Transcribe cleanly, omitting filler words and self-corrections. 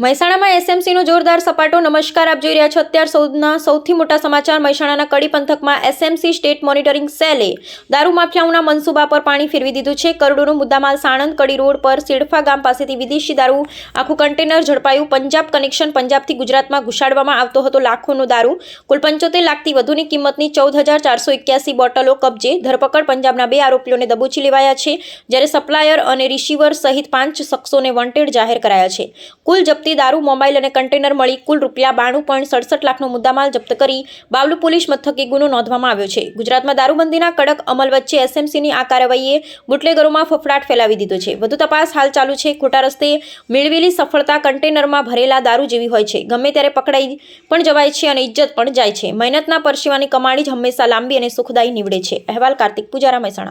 મહેસાણામાં એસએમસીનો જોરદાર સપાટો. નમસ્કાર, આપ જોઈ રહ્યા છો અત્યાર સુધીના સૌથી મોટા સમાચાર. મહેસાણાના કડી પંથકમાં એસએમસી સ્ટેટ મોનિટરિંગ સેલે દારૂ માફિયાઓના મનસૂબા પર પાણી ફેરવી દીધું છે. કરોડોનો મુદ્દામાલ સાણંદ કડી રોડ પર સેડફા ગામ પાસેથી વિદેશી દારૂ આખું કન્ટેનર ઝડપાયું. પંજાબ કનેક્શન. પંજાબથી ગુજરાતમાં ઘુસાડવામાં આવતો હતો લાખોનો દારૂ. કુલ 75 લાખથી વધુની કિંમતની 14,481 બોટલો કબજે. ધરપકડ. પંજાબના 2 આરોપીઓને દબોચી લેવાયા છે, જ્યારે સપ્લાયર અને રિસીવર સહિત 5 શખ્સોને વોન્ટેડ જાહેર કરાયા છે. કુલ જપ્તી દારૂ, મોબાઈલ અને કન્ટેનર મળી કુલ ₹92.67 લાખનો મુદ્દામાલ જપ્ત કરી બાવલુ પોલીસ મથકે ગુનો નોંધવામાં આવ્યો છે. ગુજરાતમાં દારૂબંધીના કડક અમલ વચ્ચે એસએમસીની આ કાર્યવાહીએ બુટલેગરોમાં ફફડાટ ફેલાવી દીધો છે. વધુ તપાસ હાલ ચાલુ છે. ખોટા રસ્તે મેળવેલી સફળતા કન્ટેનરમાં ભરેલા દારૂ જેવી હોય છે. ગમે ત્યારે પકડાઈ પણ જવાય છે અને ઇજ્જત પણ જાય છે. મહેનતના પરસેવાની કમાણી જ હંમેશા લાંબી અને સુખદાયી નીવડે છે. અહેવાલ કાર્તિક પૂજારા, મહેસાણા.